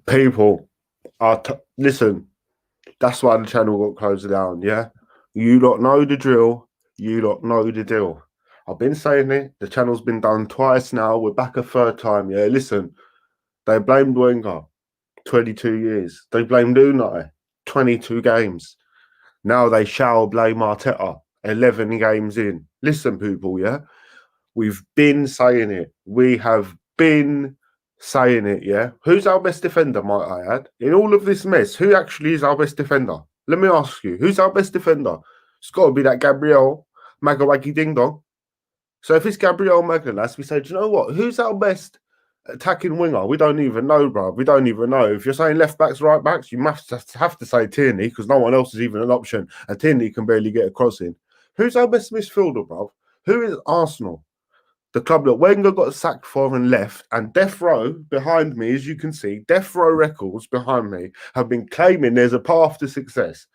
People listen. That's why the channel got closed down. Yeah, you lot know the drill. You lot know the deal. I've been saying it. The channel's been done twice now. We're back a third time. Yeah, listen. They blamed Wenger, 22 years. They blamed Unai, 22 games. Now they shall blame Arteta, 11 games in. Listen, people. Yeah, we've been saying it. We have been saying it, yeah? Who's our best defender, might I add? In all of this mess, who actually is our best defender? Let me ask you, who's our best defender? It's got to be that Gabriel Magawaki Ding Dong. So if it's Gabriel Magalas, we say, do you know what? Who's our best attacking winger? We don't even know, bro. We don't even know. If you're saying left backs, right backs, you must have to say Tierney because no one else is even an option. And Tierney can barely get a cross in. Who's our best midfielder, bro? Who is Arsenal? The club that Wenger got sacked for and left, and Death Row behind me, as you can see, Death Row Records behind me have been claiming there's a path to success.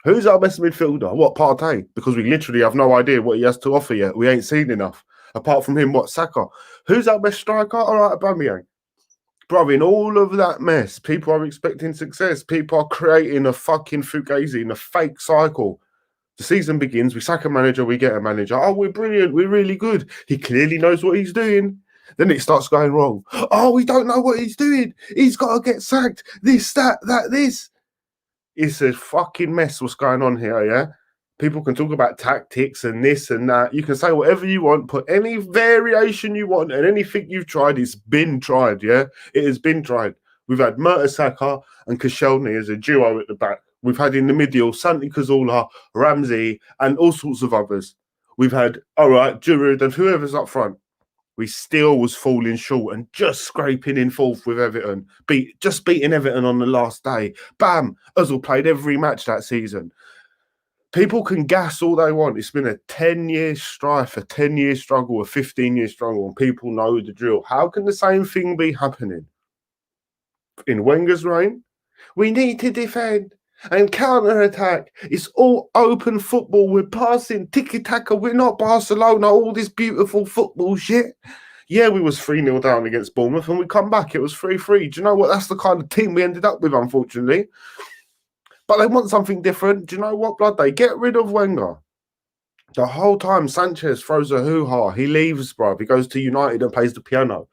Who's our best midfielder? What, Partey? Because we literally have no idea what he has to offer yet. We ain't seen enough. Apart from him, what, Saka? Who's our best striker? All right, Aubameyang. Bro, in all of that mess, people are expecting success. People are creating a fucking fugazi in a fake cycle. The season begins, we sack a manager, we get a manager. Oh, we're brilliant, we're really good. He clearly knows what he's doing. Then it starts going wrong. Oh, we don't know what he's doing. He's got to get sacked. This, that, this. It's a fucking mess what's going on here, yeah? People can talk about tactics and this and that. You can say whatever you want, put any variation you want, and anything you've tried, it's been tried, yeah? It has been tried. We've had Mertesacker and Koscielny as a duo at the back. We've had in the middle Santi Cazorla, Ramsey, and all sorts of others. We've had, all right, Giroud and whoever's up front. We still was falling short and just scraping in fourth with Everton. Just beating Everton on the last day. Bam! Ozil played every match that season. People can gas all they want. It's been a 10-year strife, a 10-year struggle, a 15-year struggle, and people know the drill. How can the same thing be happening? In Wenger's reign, we need to defend and counter-attack. It's all open football. We're passing tiki-taka. We're not Barcelona. All this beautiful football shit. Yeah, we was 3-0 down against Bournemouth and we come back. It was 3-3. Do you know what? That's the kind of team we ended up with, unfortunately. But they want something different. Do you know what, blood? They get rid of Wenger. The whole time, Sanchez throws a hoo-ha. He leaves, bruv. He goes to United and plays the piano.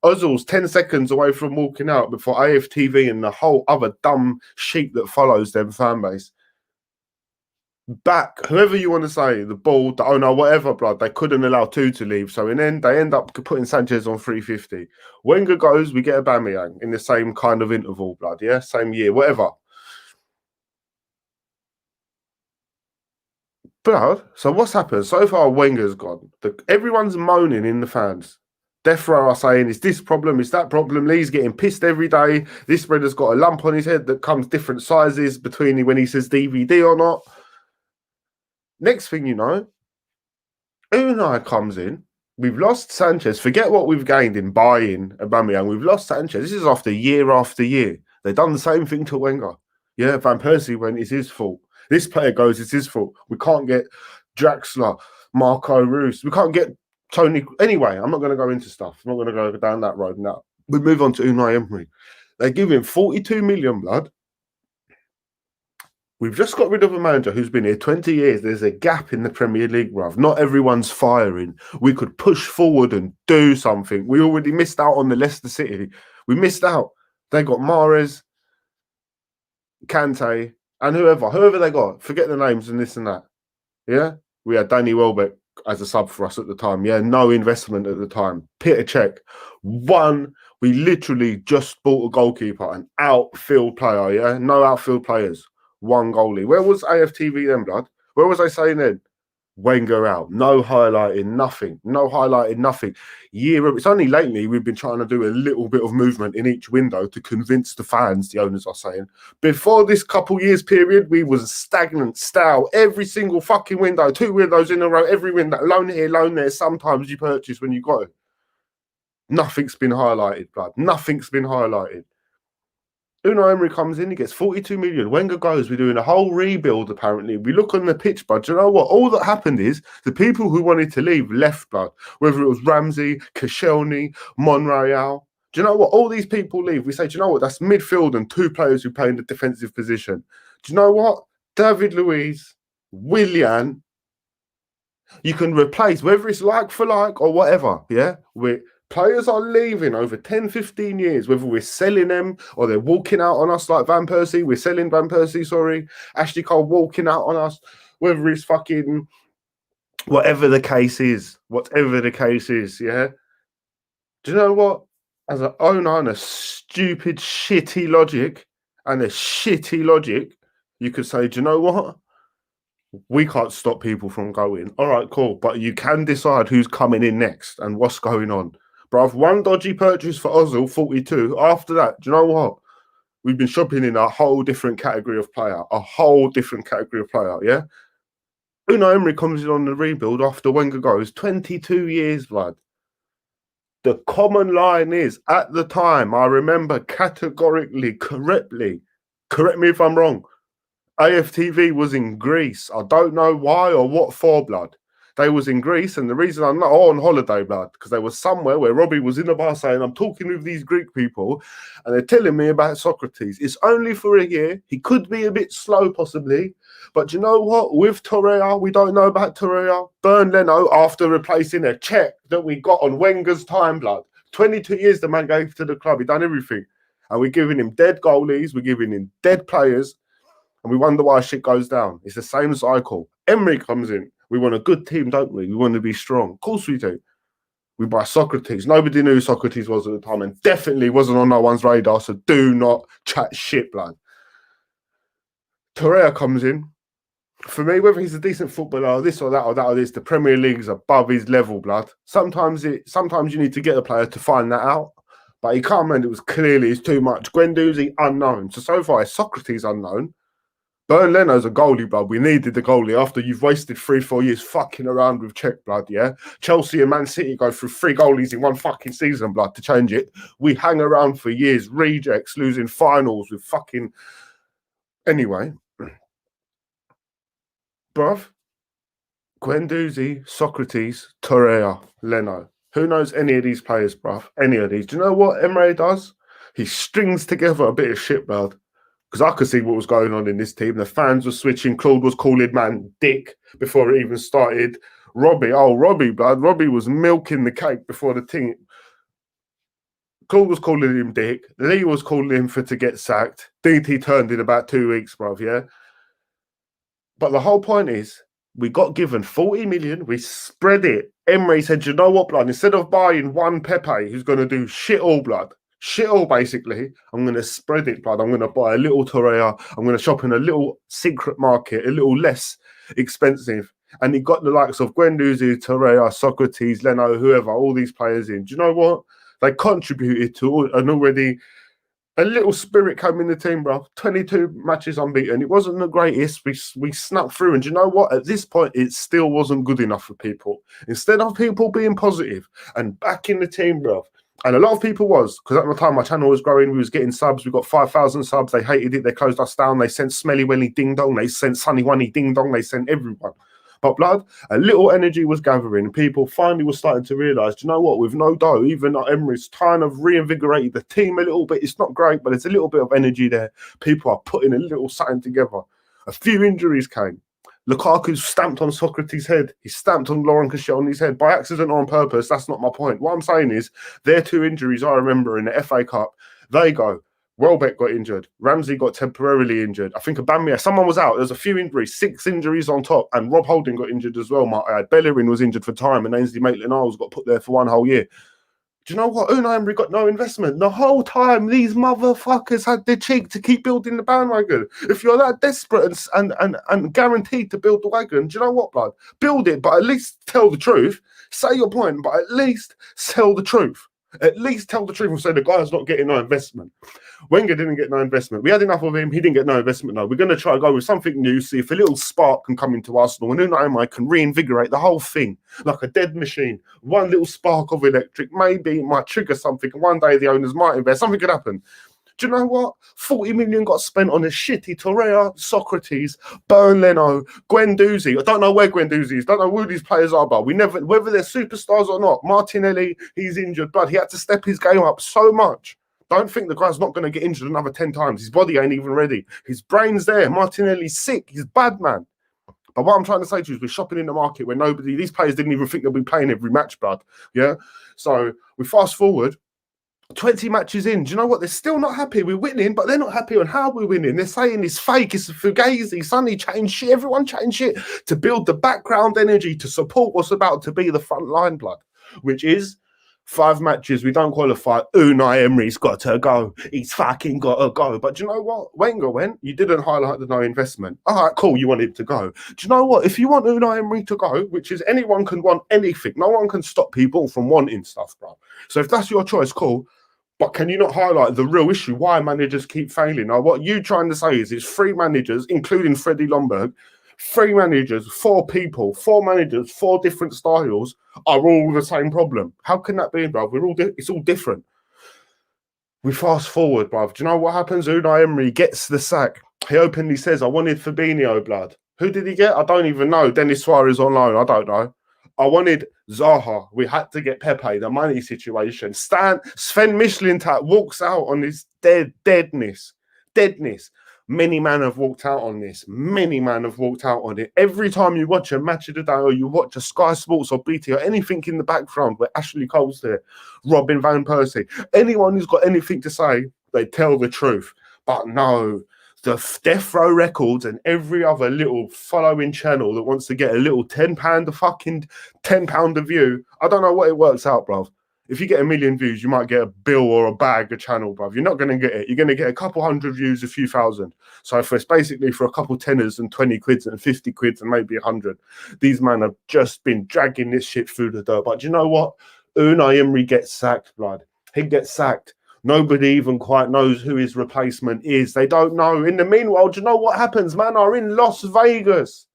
Ozil's 10 seconds away from walking out before AFTV and the whole other dumb sheep that follows them fan base. Back, whoever you want to say, the ball, the owner, whatever, blood, they couldn't allow two to leave. So in the end, they end up putting Sanchez on 350. Wenger goes, we get Aubameyang in the same kind of interval, blood, yeah? Same year, whatever. Blood, so what's happened? So far, Wenger's gone. Everyone's moaning in the fans. Death Row are saying, is this problem, is that problem? Lee's getting pissed every day. This brother's got a lump on his head that comes different sizes between when he says DVD or not. Next thing you know, Unai comes in. We've lost Sanchez. Forget what we've gained in buying Aubameyang. We've lost Sanchez. This is after year. They've done the same thing to Wenger. Yeah, Van Persie went, it's his fault. This player goes, it's his fault. We can't get Draxler, Marco Reus. We can't get Tony. Anyway, I'm not going to go into stuff. I'm not going to go down that road now. We move on to Unai Emery. They give him 42 million, blood. We've just got rid of a manager who's been here 20 years. There's a gap in the Premier League, bruv. Not everyone's firing. We could push forward and do something. We already missed out on the Leicester City. We missed out. They got Mahrez, Kante, and whoever they got. Forget the names and this and that. Yeah? We had Danny Welbeck as a sub for us at the time. Yeah, no investment at the time. Peter Cech. We literally just bought a goalkeeper, an outfield player, yeah? No outfield players. One goalie. Where was AFTV then, blood? Where was I saying then? Wenger out. No highlighting, nothing. No highlighting, nothing. It's only lately we've been trying to do a little bit of movement in each window to convince the fans, the owners are saying. Before this couple years period, we was stagnant, stale. Every single fucking window, 2 windows in a row, every window, loan here, loan there. Sometimes you purchase when you got it. Nothing's been highlighted, blood. Nothing's been highlighted. Unai Emery comes in, he gets 42 million. Wenger goes, we're doing a whole rebuild, apparently. We look on the pitch, but you know what? All that happened is the people who wanted to leave left, blood. Whether it was Ramsey, Koscielny, Monreal, Do you know what? All these people leave. We say, do you know what? That's midfield and 2 players who play in the defensive position. Do you know what? David Luiz, Willian, you can replace, whether it's like for like or whatever, yeah? Players are leaving over 10, 15 years, whether we're selling them or they're walking out on us like Van Persie. We're selling Van Persie, sorry. Ashley Cole walking out on us, whether it's fucking whatever the case is, yeah? Do you know what? As an owner and a stupid, shitty logic, you could say, do you know what? We can't stop people from going. All right, cool. But you can decide who's coming in next and what's going on. Bruv, 1 dodgy purchase for Ozil, 42. After that, do you know what? We've been shopping in a whole different category of player. Yeah? Unai Emery comes in on the rebuild after Wenger goes. 22 years, blood. The common line is, at the time, I remember categorically, correctly, correct me if I'm wrong, AFTV was in Greece. I don't know why or what for, blood. They was in Greece, and the reason I'm not on holiday, blood, because they was somewhere where Robbie was in the bar saying, I'm talking with these Greek people, and they're telling me about Socrates. It's only for a year. He could be a bit slow, possibly. But you know what? With Torreira, we don't know about Torreira. Burn Leno, after replacing a check that we got on Wenger's time, blood. 22 years the man gave to the club. He done everything. And we're giving him dead goalies. We're giving him dead players. And we wonder why shit goes down. It's the same cycle. Emery comes in. We want a good team, don't we? We want to be strong. Of course we do. We buy Socrates. Nobody knew who Socrates was at the time and definitely wasn't on no one's radar, so do not chat shit, blood. Torreira comes in. For me, whether he's a decent footballer or this or that or that or this, the Premier League's above his level, blood. Sometimes you need to get a player to find that out. But he can't remember. It was clearly it's too much. Guendouzi, unknown. So far, Socrates unknown. Burn Leno's a goalie, blood. We needed the goalie after you've wasted 3-4 years fucking around with Czech, blood, yeah? Chelsea and Man City go through 3 goalies in one fucking season, blood, to change it. We hang around for years, rejects, losing finals with fucking... Anyway. Bruv. Guendouzi, Socrates, Torreira, Leno. Who knows any of these players, bruv? Any of these. Do you know what Emery does? He strings together a bit of shit, blood. Because I could see what was going on in this team. The fans were switching. Claude was calling man dick before it even started. Robbie, blood. Robbie was milking the cake before the thing. Claude was calling him dick. Lee was calling him to get sacked. DT turned in about 2 weeks, bruv, yeah? But the whole point is, we got given 40 million. We spread it. Emery said, you know what, blood? Instead of buying one Pepe who's going to do shit all, blood, basically, I'm going to spread it, blood. I'm going to buy a little Torreira. I'm going to shop in a little secret market, a little less expensive. And he got the likes of Guendouzi, Torreira, Socrates, Leno, whoever, all these players in. Do you know what? They contributed to an already... A little spirit came in the team, bro. 22 matches unbeaten. It wasn't the greatest. We snuck through. And do you know what? At this point, it still wasn't good enough for people. Instead of people being positive and backing the team, bro, and a lot of people was, because at the time my channel was growing, we was getting subs, we got 5,000 subs, they hated it, they closed us down, they sent Smelly Welly Ding Dong, they sent Sunny Wunny Ding Dong, they sent everyone. But blood, a little energy was gathering, and people finally were starting to realise, do you know what, with no dough, even Emery's kind of reinvigorated the team a little bit. It's not great, but there's a little bit of energy there. People are putting a little something together. A few injuries came. Lukaku stamped on Socrates' head. He stamped on Laurent Cachet on his head by accident or on purpose. That's not my point. What I'm saying is, their 2 injuries I remember in the FA Cup, they go. Welbeck got injured. Ramsey got temporarily injured. I think Aubameyang, someone was out. There's a few injuries, 6 injuries on top, and Rob Holding got injured as well. Bellerin was injured for time, and Ainsley Maitland-Niles got put there for 1 whole year. Do you know what? Unai Emery got no investment. The whole time, these motherfuckers had the cheek to keep building the bandwagon. If you're that desperate and guaranteed to build the wagon, do you know what, blood? Build it, but at least tell the truth. Say your point, but at least tell the truth. At least tell the truth and say the guy's not getting no investment. Wenger didn't get no investment. We had enough of him. He didn't get no investment. No, we're going to try to go with something new, see if a little spark can come into Arsenal. And Unai Emery can reinvigorate the whole thing like a dead machine. One little spark of electric, maybe it might trigger something. And one day the owners might invest. Something could happen. Do you know what? 40 million got spent on a shitty Torreira, Socrates, Bern Leno, Guendouzi. I don't know where Guendouzi is. Don't know who these players are, but we never, whether they're superstars or not. Martinelli, he's injured, but he had to step his game up so much. Don't think the guy's not going to get injured another 10 times. His body ain't even ready. His brain's there. Martinelli's sick. He's bad, man. But what I'm trying to say to you is we're shopping in the market where these players didn't even think they'll be playing every match, blood. Yeah. So we fast forward 20 matches in. Do you know what? They're still not happy. We're winning, but they're not happy on how we're winning. They're saying it's fake, it's a fugazi, Sonny chatting shit, everyone chatting shit to build the background energy to support what's about to be the front line, blood, which is 5 matches. We don't qualify. Unai Emery's got to go. He's fucking got to go. But do you know what? Wenger went. You didn't highlight the no investment. All right, cool. You want him to go. Do you know what? If you want Unai Emery to go, which is anyone can want anything. No one can stop people from wanting stuff, bro. So if that's your choice, cool. But can you not highlight the real issue? Why managers keep failing? Now, what you're trying to say is it's 3 managers, including Freddie Lomberg, 3 managers, 4 people, 4 managers, 4 different styles are all the same problem. How can that be, bruv? It's all different. We fast forward, bruv. Do you know what happens? Unai Emery gets the sack. He openly says, I wanted Fabinho, blood. Who did he get? I don't even know. Dennis Suarez on loan. I don't know. I wanted Zaha. We had to get Pepe, the money situation. Sven Mislintat walks out on this deadness. Many men have walked out on this. Many men have walked out on it. Every time you watch a match of the day or you watch a Sky Sports or BT or anything in the background where Ashley Cole's there, Robin Van Persie, anyone who's got anything to say, they tell the truth. But no, the Death Row Records and every other little following channel that wants to get a little £10 a fucking £10 a view, I don't know what it works out, bruv. If you get 1 million views, you might get a bill or a bag, a channel, bruv. You're not going to get it. You're going to get a couple hundred views, a few thousand. So it's basically for a couple tenors and 20 quids and 50 quids and maybe 100. These men have just been dragging this shit through the dirt. But do you know what? Unai Emery gets sacked, blood. He gets sacked. Nobody even quite knows who his replacement is. They don't know. In the meanwhile, do you know what happens? Man are in Las Vegas.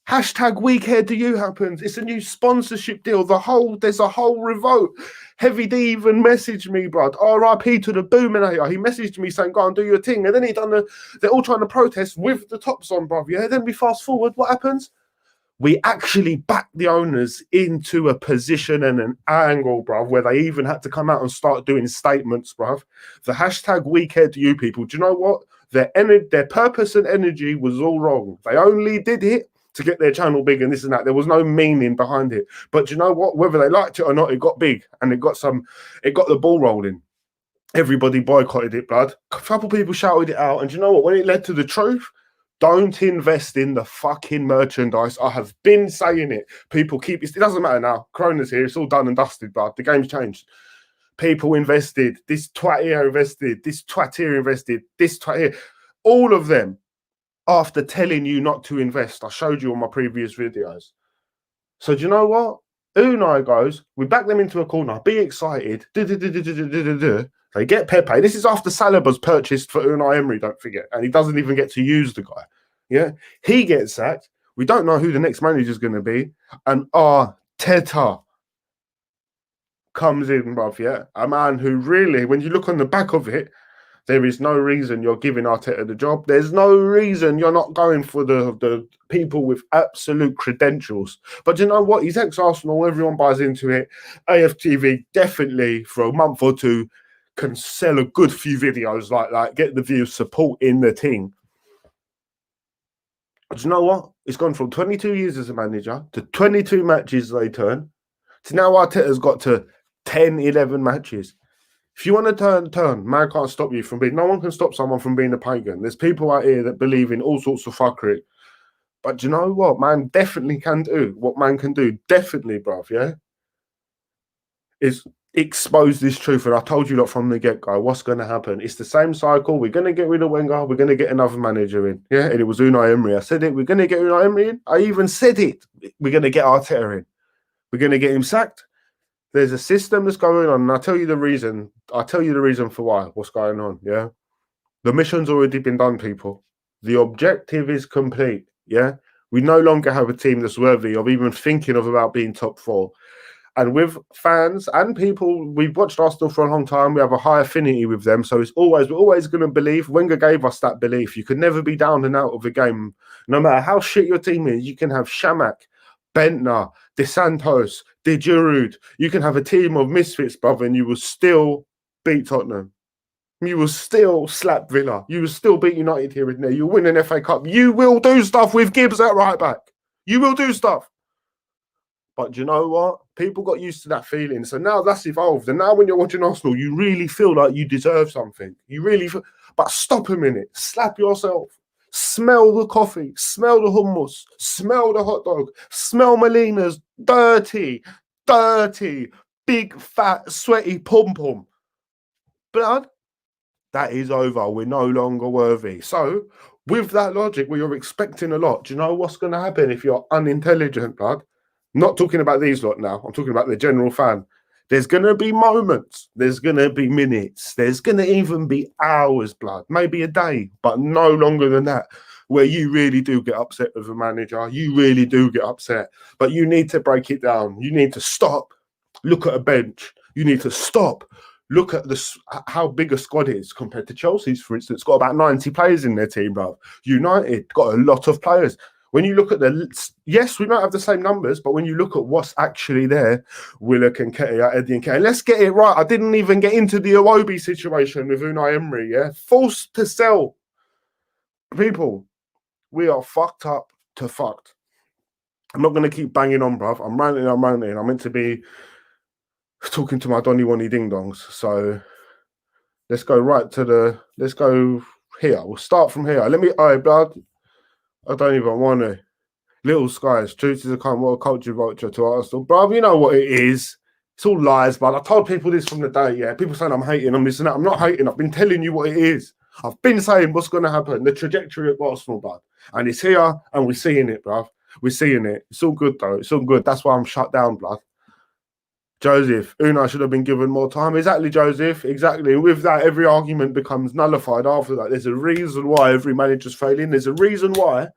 Hashtag weak hair to you happens. It's a new sponsorship deal. There's a whole revolt. Heavy D even messaged me, bruv. R.I.P. to the Boominator. He messaged me saying, go and do your thing. And then they're all trying to protest with the tops on, bruv. Yeah. Then we fast forward. What happens? We actually back the owners into a position and an angle, bruv, where they even had to come out and start doing statements, bruv. The hashtag weak hair to you people. Do you know what? Their purpose and energy was all wrong. They only did it to get their channel big and this and that. There was no meaning behind it. But you know what? Whether they liked it or not, it got big and it got the ball rolling. Everybody boycotted it, blood. A couple people shouted it out. And you know what? When it led to the truth, don't invest in the fucking merchandise. I have been saying it. People keep it. It doesn't matter now. Corona's here. It's all done and dusted, blood. The game's changed. People invested. This twat here invested. This twat here invested. This twat here. All of them. After telling you not to invest, I showed you on my previous videos. So do you know what? Unai goes, we back them into a corner, be excited. They get Pepe. This is after Saliba's purchased for Unai Emery, don't forget. And he doesn't even get to use the guy. Yeah. He gets sacked. We don't know who the next manager is going to be. And Arteta comes in, bruv, yeah? A man who really, when you look on the back of it, there is no reason you're giving Arteta the job. There's no reason you're not going for the people with absolute credentials. But you know what? He's ex-Arsenal. Everyone buys into it. AFTV definitely for a month or two can sell a good few videos like that, get the views, supporting the team. But you know what? It's gone from 22 years as a manager to 22 matches they turn to now Arteta's got to 10, 11 matches. If you want to turn, man can't stop you from being... No one can stop someone from being a pagan. There's people out here that believe in all sorts of fuckery. But you know what? Man definitely can do. What man can do, definitely, bruv, yeah? Is expose this truth. And I told you lot from the get-go, what's going to happen? It's the same cycle. We're going to get rid of Wenger. We're going to get another manager in. Yeah, and it was Unai Emery. I said it. We're going to get Unai Emery in. I even said it. We're going to get Arteta in. We're going to get him sacked. There's a system that's going on, and I'll tell you the reason. I'll tell you the reason for why, what's going on, yeah? The mission's already been done, people. The objective is complete, yeah? We no longer have a team that's worthy of even thinking of about being top 4. And with fans and people, we've watched Arsenal for a long time. We have a high affinity with them. So we're always going to believe. Wenger gave us that belief. You could never be down and out of a game. No matter how shit your team is, you can have Shamak, Bentner, De Santos, De Giroud. You can have a team of misfits, brother, and you will still beat Tottenham. You will still slap Villa. You will still beat United here and there. You'll win an FA Cup. You will do stuff with Gibbs at right back. You will do stuff. But do you know what? People got used to that feeling. So now that's evolved. And now when you're watching Arsenal, you really feel like you deserve something. You really feel... But stop a minute. Slap yourself. Smell the coffee. Smell the hummus. Smell the hot dog. Smell Molina's dirty, big, fat, sweaty pom-pom. Blood, that is over. We're no longer worthy. So with that logic, where you're expecting a lot, do you know what's going to happen if you're unintelligent, blood? Not talking about these lot now. I'm talking about the general fan. There's going to be moments. There's going to be minutes. There's going to even be hours, blood. Maybe a day, but no longer than that, where you really do get upset with a manager. You really do get upset. But you need to break it down. You need to stop. Look at a bench. You need to stop. Look at how big a squad is compared to Chelsea's, for instance. Got about 90 players in their team, bro. United got a lot of players. When you look at yes, we might have the same numbers, but when you look at what's actually there, Willock and Ketia, Eddie and Ketia, let's get it right. I didn't even get into the Iwobi situation with Unai Emery, yeah? Forced to sell. People, we are fucked up to fucked. I'm not going to keep banging on, bruv. I'm ranting. I'm meant to be talking to my Donny Wonny Ding Dongs. So let's go let's go here. We'll start from here. Blood. I don't even want to. Little Skies, truth is a kind of culture vulture to Arsenal. Bruv, you know what it is. It's all lies, but I told people this from the day, yeah. People saying I'm hating, I'm this and that. I'm not hating. I've been telling you what it is. I've been saying what's going to happen, the trajectory of Arsenal, bruv. And it's here, and we're seeing it, bruv. We're seeing it. It's all good, though. It's all good. That's why I'm shut down, blood. Joseph, Unai should have been given more time. Exactly, Joseph. Exactly. With that, every argument becomes nullified after that. There's a reason why every manager's failing. There's a reason why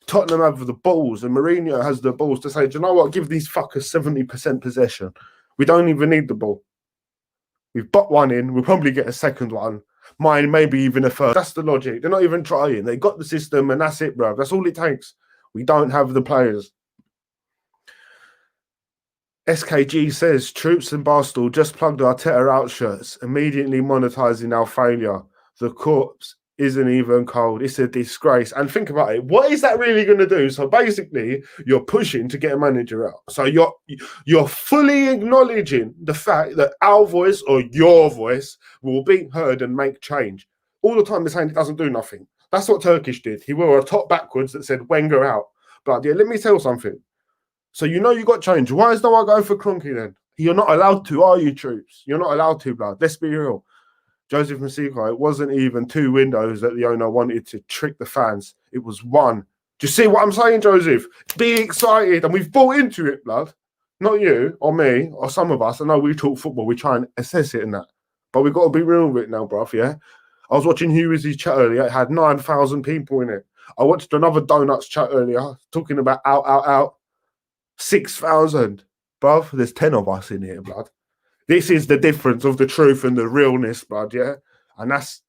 Tottenham have the balls and Mourinho has the balls to say, do you know what? Give these fuckers 70% possession. We don't even need the ball. We've got one in. We'll probably get a second one. Mine, maybe even a third. That's the logic. They're not even trying. They got the system and that's it, bro. That's all it takes. We don't have the players. SKG says, Troops and Barstool just plugged Arteta out shirts, immediately monetizing our failure. The corpse isn't even cold. It's a disgrace. And think about it. What is that really going to do? So basically, you're pushing to get a manager out. So you're fully acknowledging the fact that our voice or your voice will be heard and make change. All the time they're saying it doesn't do nothing. That's what Turkish did. He wore a top backwards that said Wenger out. But yeah, let me tell you something. So you know you got change. Why is no one going for Kroenke then? You're not allowed to, are you, Troops? You're not allowed to, blood. Let's be real. Joseph Masiko, it wasn't even 2 windows that the owner wanted to trick the fans. It was 1. Do you see what I'm saying, Joseph? Be excited. And we've bought into it, blood. Not you or me or some of us. I know we talk football. We try and assess it in that. But we've got to be real with it now, bruv, yeah? I was watching Hughes' chat earlier. It had 9,000 people in it. I watched another Donuts chat earlier talking about out. 6,000. Bruv, there's 10 of us in here, blood. This is the difference of the truth and the realness, blood, yeah? And that's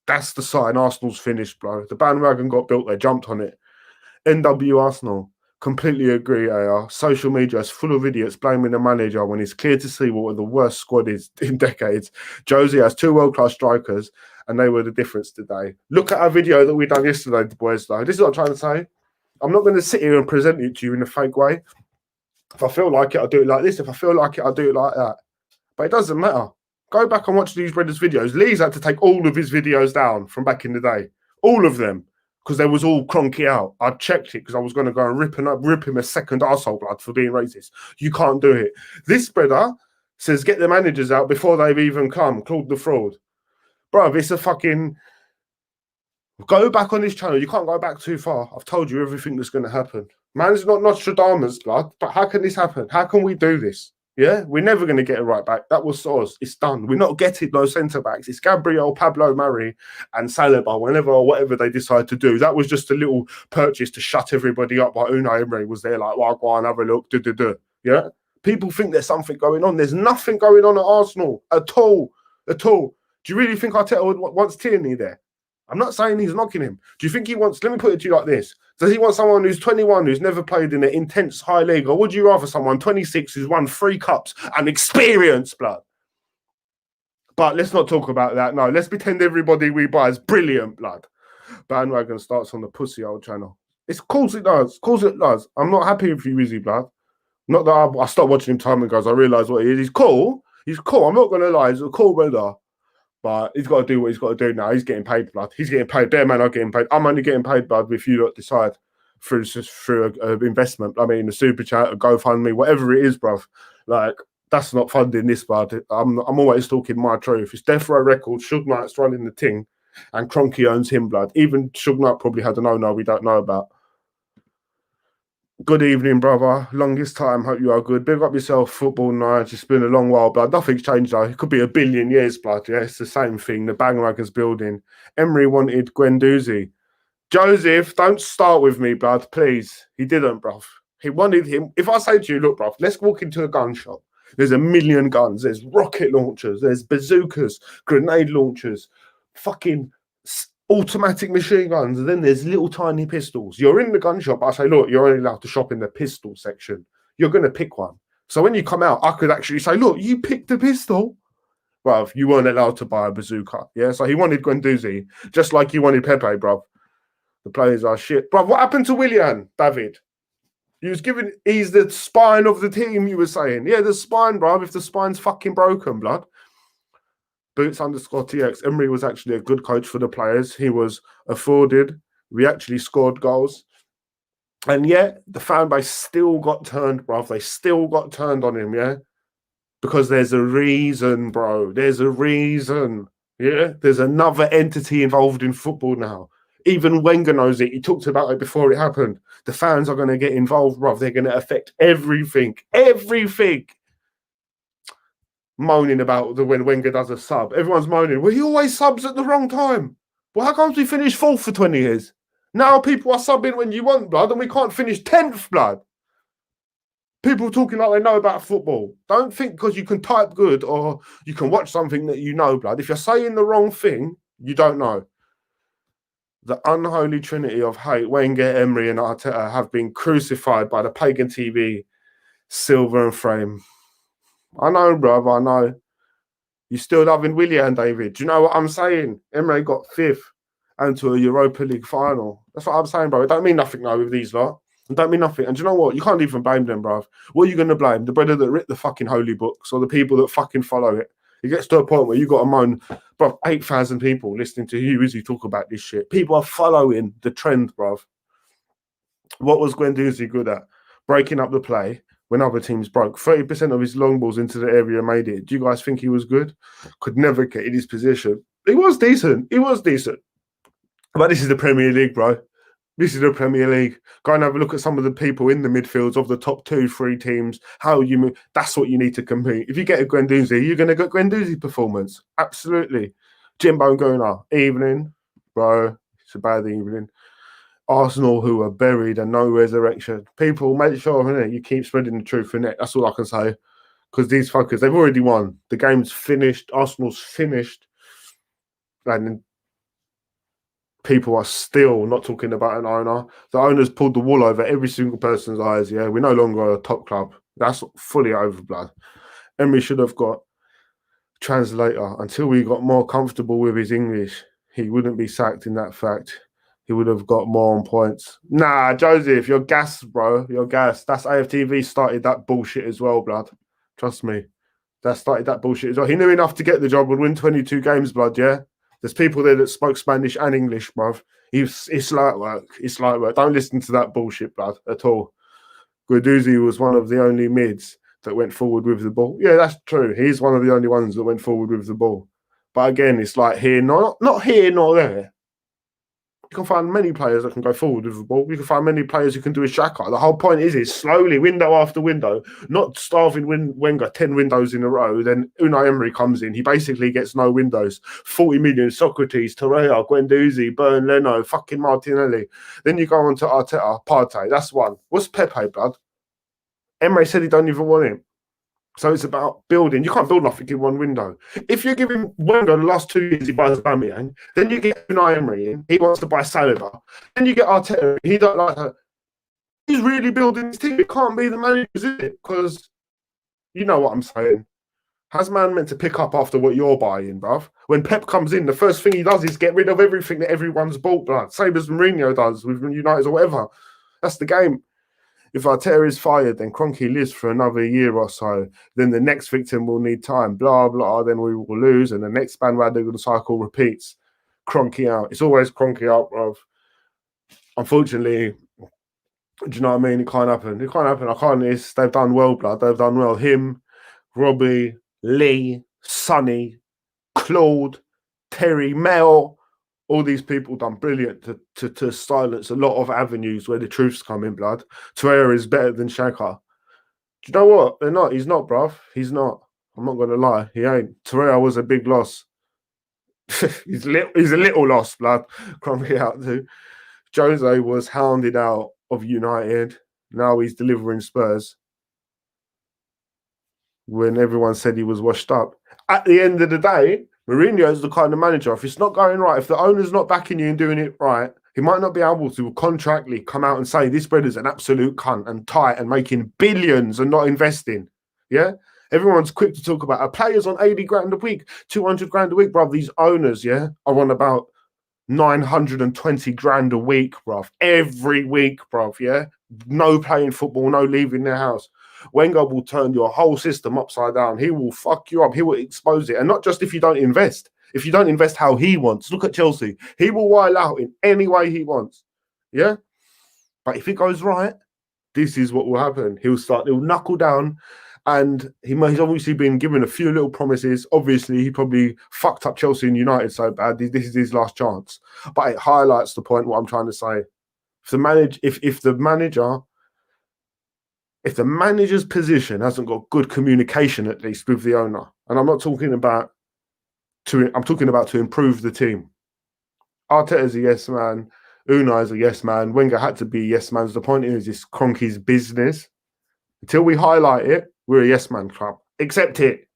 the sign Arsenal's finished, bro. The bandwagon got built, they jumped on it. NW Arsenal, completely agree, AR. Social media is full of idiots blaming the manager when it's clear to see what the worst squad is in decades. Josie has 2 world-class strikers, and they were the difference today. Look at our video that we done yesterday, boys, though. This is what I'm trying to say. I'm not going to sit here and present it to you in a fake way. If I feel like it, I'll do it like this. If I feel like it, I'll do it like that. But it doesn't matter. Go back and watch these brothers' videos. Lee's had to take all of his videos down from back in the day. All of them. Because they was all Kroenke out. I checked it because I was going to go and rip him a second arsehole, blood, for being racist. You can't do it. This brother says get the managers out before they've even come. Claude the fraud. Bro, it's a fucking... Go back on this channel. You can't go back too far. I've told you everything that's going to happen. Man's not Nostradamus, blood. But how can this happen? How can we do this? Yeah? We're never going to get it right back. That was Soz. It's done. We're not getting no centre-backs. It's Gabriel, Pablo Mari and Saliba, whenever or whatever they decide to do. That was just a little purchase to shut everybody up while Unai Emery was there like, well, go on, have a look, Yeah? People think there's something going on. There's nothing going on at Arsenal at all. At all. Do you really think Arteta wants Tierney there? I'm not saying he's knocking him. Do you think he wants, let me put it to you like this. Does he want someone who's 21, who's never played in an intense high league? Or would you rather someone 26 who's won 3 cups and experienced, blood? But let's not talk about that. No, let's pretend everybody we buy is brilliant, blood. Bandwagon starts on the pussy old channel. Of course it does. Of course it does. I'm not happy with you, Izzy, blood. Not that I stopped watching him time ago, I realise what he is. He's cool. He's cool. I'm not going to lie. He's a cool brother. But he's got to do what he's got to do now. He's getting paid, blood. He's getting paid. Bear man are getting paid. I'm only getting paid, blood, if you lot decide through an investment. I mean, a super chat, a GoFundMe, whatever it is, bruv. Like, that's not funding this, blood. I'm always talking my truth. It's Death Row Records. Suge Knight's running the ting, and Kroenke owns him, blood. Even Suge Knight probably had an owner we don't know about. Good evening, brother. Longest time. Hope you are good. Big up yourself, football night. It's been a long while, blood. Nothing's changed, though. It could be a billion years, blood. Yeah, it's the same thing. The bandwagon's building. Emery wanted Guendouzi. Joseph, don't start with me, blood, please. He didn't, bruv. He wanted him. If I say to you, look, bruv, let's walk into a gun shop. There's a million guns. There's rocket launchers. There's bazookas, grenade launchers, fucking automatic machine guns, and then there's little tiny pistols. You're in the gun shop. I say, look, you're only allowed to shop in the pistol section. You're going to pick one. So when you come out, I could actually say, look, you picked a pistol. Bruv, you weren't allowed to buy a bazooka. Yeah, so he wanted Guendouzi, just like you wanted Pepe, bruv. The players are shit. Bruv, what happened to Willian, David? He's the spine of the team, you were saying. Yeah, the spine, bruv, if the spine's fucking broken, blood. Boots_TX. Emery was actually a good coach for the players. He was afforded. We actually scored goals. And yet, the fan base still got turned, bruv. They still got turned on him, yeah? Because there's a reason, bro. There's a reason, yeah? There's another entity involved in football now. Even Wenger knows it. He talked about it before it happened. The fans are going to get involved, bruv. They're going to affect everything. Everything. Moaning about when Wenger does a sub. Everyone's moaning. Well, he always subs at the wrong time. Well, how come we finish 4th for 20 years? Now people are subbing when you want, blood, and we can't finish 10th, blood. People talking like they know about football. Don't think because you can type good or you can watch something that you know, blood. If you're saying the wrong thing, you don't know. The unholy trinity of hate, Wenger, Emery, and Arteta, have been crucified by the pagan TV, silver and frame. I know, bruv, I know. You still loving Willian, David. Do you know what I'm saying? Emery got 5th and to a Europa League final. That's what I'm saying, bro. It don't mean nothing now with these lot. It don't mean nothing. And do you know what? You can't even blame them, bruv. What are you going to blame? The brother that writ the fucking holy books or the people that fucking follow it? It gets to a point where you got to moan, bruv, 8,000 people listening to you as you talk about this shit. People are following the trend, bruv. What was Guendouzi good at? Breaking up the play. When other teams broke, 30% of his long balls into the area made it. Do you guys think he was good? Could never get in his position. He was decent. He was decent. But this is the Premier League, bro. This is the Premier League. Go and have a look at some of the people in the midfields of the top 2-3 teams. How you move. That's what you need to compete. If you get a Guendouzi, you're going to get Guendouzi performance. Absolutely. Jimbo Gona, evening. Bro, it's a bad evening. Arsenal, who are buried and no resurrection. People, make sure innit, you keep spreading the truth, innit? That's all I can say. Because these fuckers, they've already won. The game's finished. Arsenal's finished. And people are still not talking about an owner. The owner's pulled the wool over every single person's eyes, yeah? We're no longer a top club. That's fully over, blood. Emery should have got translator. Until we got more comfortable with his English, he wouldn't be sacked in that fact. He would have got more on points. Nah, Joseph, you're gas, bro. You're gas. That's AFTV started that bullshit as well, blood. Trust me. That started that bullshit as well. He knew enough to get the job, would win 22 games, blood, yeah? There's people there that spoke Spanish and English, bruv. It's light work. It's light work. Don't listen to that bullshit, blood, at all. Guendouzi was one of the only mids that went forward with the ball. Yeah, that's true. He's one of the only ones that went forward with the ball. But again, it's like here, not here nor there. You can find many players that can go forward with the ball. You can find many players who can do a Xhaka. The whole point is slowly, window after window, not starving Wenger 10 windows in a row. Then Unai Emery comes in. He basically gets no windows. 40 million, Socrates, Torreira, Guendouzi, Bern, Leno, fucking Martinelli. Then you go on to Arteta, Partey. That's one. What's Pepe, blood? Emery said he don't even want him. So it's about building. You can't build nothing in one window. If you're giving Wenger the last 2 years, he buys Aubameyang, then you get Unai Emery in, he wants to buy Saliba, then you get Arteta, he don't like her. He's really building his team. It can't be the managers, is it? Because you know what I'm saying. How's man meant to pick up after what you're buying, bruv? When Pep comes in, the first thing he does is get rid of everything that everyone's bought, blood. Same as Mourinho does with United or whatever. That's the game. If Arteta is fired, then Kroenke lives for another year or so. Then the next victim will need time, blah, blah. Then we will lose. And the next bandwagon cycle repeats. Kroenke out. It's always Kroenke out, bruv. Unfortunately, do you know what I mean? It can't happen. It can't happen. They've done well, blood. They've done well. Him, Robbie, Lee, Sonny, Claude, Terry, Mel, all these people done brilliant to silence a lot of avenues where the truth's coming, blood. Torreira is better than Xhaka. Do you know what? They're not. He's not, bruv. He's not. I'm not going to lie. He ain't. Torreira was a big loss. he's a little loss, blood. Kroenke out too. Jose was hounded out of United. Now he's delivering Spurs. When everyone said he was washed up. At the end of the day, Mourinho is the kind of manager, if it's not going right, if the owner's not backing you and doing it right, he might not be able to contractually come out and say this brother's an absolute cunt and tight and making billions and not investing. Yeah? Everyone's quick to talk about players on 80 grand a week, 200 grand a week, bruv. These owners, yeah, are on about 920 grand a week, bruv. Every week, bruv, yeah? No playing football, no leaving their house. Wenger will turn your whole system upside down. He will fuck you up. He will expose it. And not just if you don't invest. If you don't invest how he wants. Look at Chelsea. He will while out in any way he wants. Yeah? But if it goes right, this is what will happen. He'll knuckle down. And he's obviously been given a few little promises. Obviously, he probably fucked up Chelsea and United so bad. This is his last chance. But it highlights the point, what I'm trying to say. If the manager's position hasn't got good communication, at least with the owner, and I'm talking about to improve the team. Arteta's a yes man, Unai's a yes man, Wenger had to be a yes man. The point is, it's Kroenke's business. Until we highlight it, we're a yes man club. Accept it.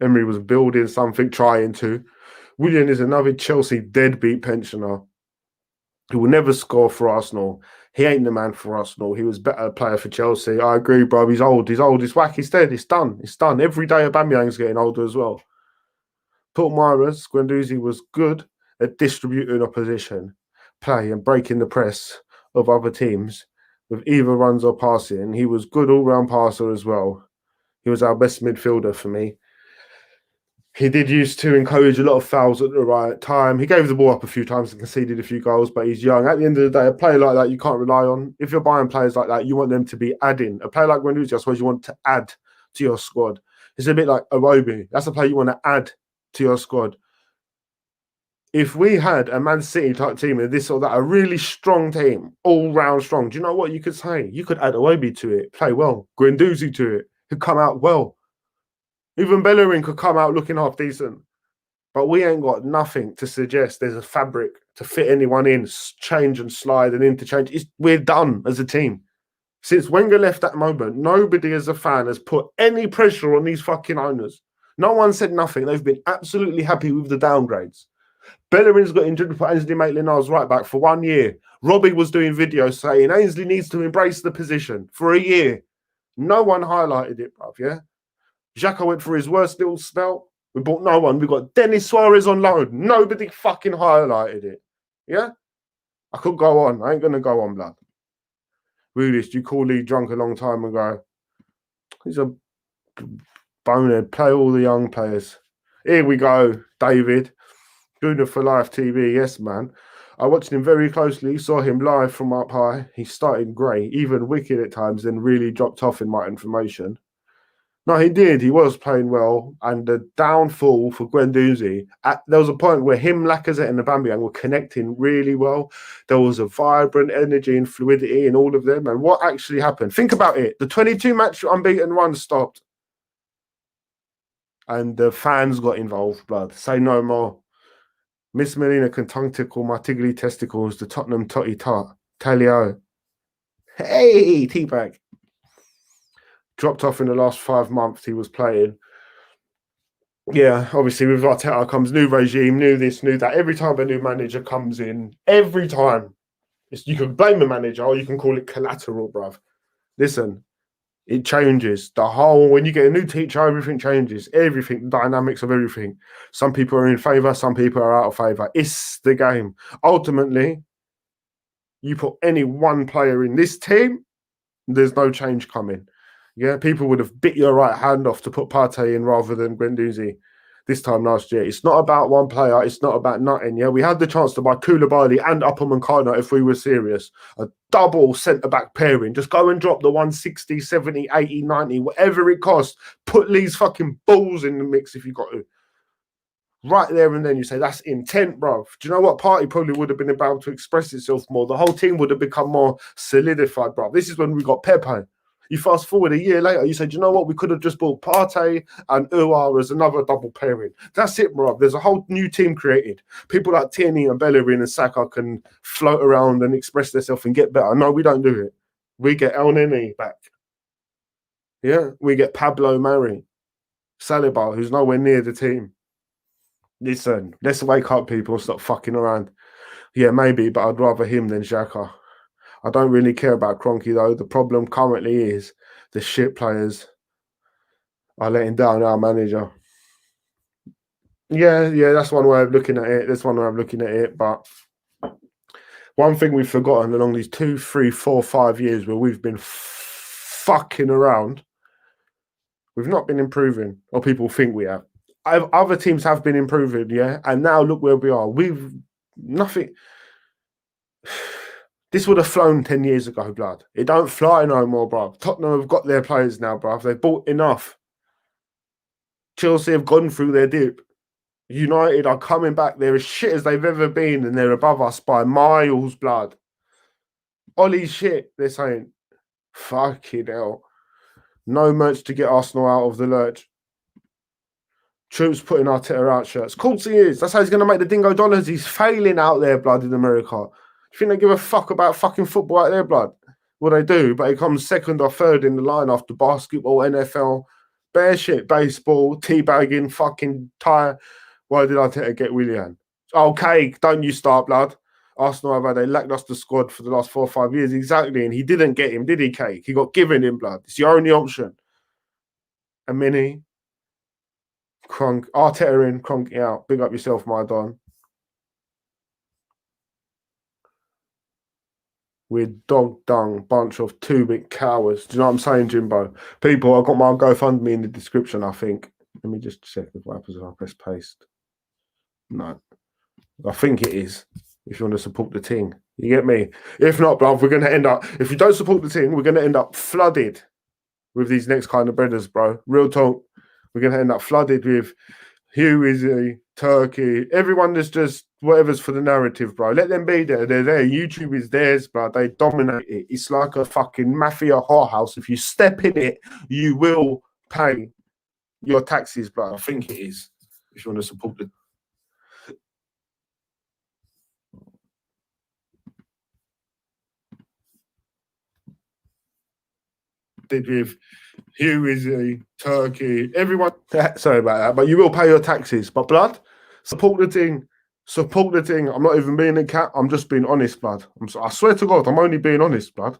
Emery was building something, trying to. Willian is another Chelsea deadbeat pensioner who will never score for Arsenal. He ain't the man for Arsenal. He was a better player for Chelsea. I agree, bro. He's old. He's whack. He's dead. It's done. It's done. Every day Aubameyang's getting older as well. Paul Myers, Guendouzi was good at distributing opposition play and breaking the press of other teams with either runs or passing. He was good all-round passer as well. He was our best midfielder for me. He did used to encourage a lot of fouls at the right time. He gave the ball up a few times and conceded a few goals, but he's young. At the end of the day, a player like that you can't rely on. If you're buying players like that, you want them to be adding. A player like Guendouzi, I suppose you want to add to your squad. It's a bit like Iwobi. That's a player you want to add to your squad. If we had a Man City type team and this or that, a really strong team, all-round strong, do you know what you could say? You could add Iwobi to it, play well. Guendouzi to it, could come out well. Even Bellerin could come out looking half decent. But we ain't got nothing to suggest there's a fabric to fit anyone in, change and slide and interchange. We're done as a team. Since Wenger left that moment, nobody as a fan has put any pressure on these fucking owners. No one said nothing. They've been absolutely happy with the downgrades. Bellerin's got injured for Ainsley Maitland-Niles right back for 1 year. Robbie was doing videos saying Ainsley needs to embrace the position for a year. No one highlighted it, bruv, yeah? Xhaka went for his worst little spell. We bought no one. We got Denis Suarez on loan. Nobody fucking highlighted it. Yeah? I could go on. I ain't going to go on, blood. Really, you call Lee drunk a long time ago. He's a bonehead. Play all the young players. Here we go, David. Guna for Life TV. Yes, man. I watched him very closely. Saw him live from up high. He started great, even wicked at times, then really dropped off in my information. No, he did. He was playing well. And the downfall for Guendouzi, there was a point where him, Lacazette and Aubameyang were connecting really well. There was a vibrant energy and fluidity in all of them. And what actually happened? Think about it. The 22-match unbeaten run stopped. And the fans got involved, blood. Say no more. Miss Melina can tongue tickle my tiggly testicles, the Tottenham totty tot. Talio. Hey, teabag. dropped off in the last 5 months he was playing. Yeah, obviously with Arteta comes new regime, new this, new that. Every time a new manager comes in, every time, you can blame the manager or you can call it collateral, bruv. Listen, it changes. When you get a new teacher, everything changes. Everything, the dynamics of everything. Some people are in favour, some people are out of favour. It's the game. Ultimately, you put any one player in this team, there's no change coming. Yeah, people would have bit your right hand off to put Partey in rather than Guendouzi this time last year. It's not about one player. It's not about nothing. Yeah, we had the chance to buy Koulibaly and Upamecano if we were serious. A double centre-back pairing. Just go and drop the 160, 70, 80, 90, whatever it costs. Put Lee's fucking balls in the mix if you got to. Right there and then you say, that's intent, bro. Do you know what? Partey probably would have been able to express itself more. The whole team would have become more solidified, bro. This is when we got Pepe. You fast forward a year later, you say, do you know what? We could have just bought Partey and Uar as another double pairing. That's it, bro. There's a whole new team created. People like Tierney and Bellerin and Saka can float around and express themselves and get better. No, we don't do it. We get El Nene back. Yeah, we get Pablo Mari, Saliba, who's nowhere near the team. Listen, let's wake up, people. Stop fucking around. Yeah, maybe, but I'd rather him than Xhaka. I don't really care about Kroenke, though. The problem currently is the shit players are letting down our manager. Yeah, that's one way of looking at it. But one thing we've forgotten along these 2, 3, 4, 5 years where we've been fucking around, we've not been improving, or people think we have. Other teams have been improving, yeah? And now look where we are. We've nothing. This would have flown 10 years ago, blood. It don't fly no more, bruv. Tottenham have got their players now, bruv. They've bought enough. Chelsea have gone through their dip. United are coming back. They're as shit as they've ever been, and they're above us by miles, blood. Ollie's shit, they're saying. Fucking hell. No merch to get Arsenal out of the lurch. Troops putting Arteta out shirts. Of course he is. That's how he's going to make the dingo dollars. He's failing out there, blood, in America. You think they give a fuck about fucking football out there, blood? Well, they do, but he comes second or third in the line after basketball, NFL, bare shit, baseball, teabagging, fucking tire. Why did Arteta get Willian? Okay, don't you start, blood. Arsenal have had a lackluster squad for the last 4 or 5 years, exactly, and he didn't get him, did he, Cake? He got given him, blood. It's your only option. A mini. Kroenke, Arteta in, Kroenke out. Big up yourself, my Don. We're dog dung bunch of 2-bit cowards. Do you know what I'm saying, Jimbo? People, I've got my GoFundMe in the description, I think. Let me just check what happens if I press paste. No. I think it is. If you want to support the team. You get me? If not, bruv, we're going to end up... If you don't support the team, we're going to end up flooded with these next kind of brothers, bro. Real talk. We're going to end up flooded with Hugh Izzy, Turkey, everyone that's just whatever's for the narrative, bro. Let them be there. They're there. YouTube is theirs, bro. They dominate it. It's like a fucking mafia whorehouse. If you step in it, you will pay your taxes, bro. I think it is. If you want to support the... Did with Hugh Izzy, Turkey, everyone. Sorry about that, but you will pay your taxes. But blood, support the thing. Support the thing. I'm not even being a cat. I'm just being honest, blood. I swear to God, I'm only being honest, blood.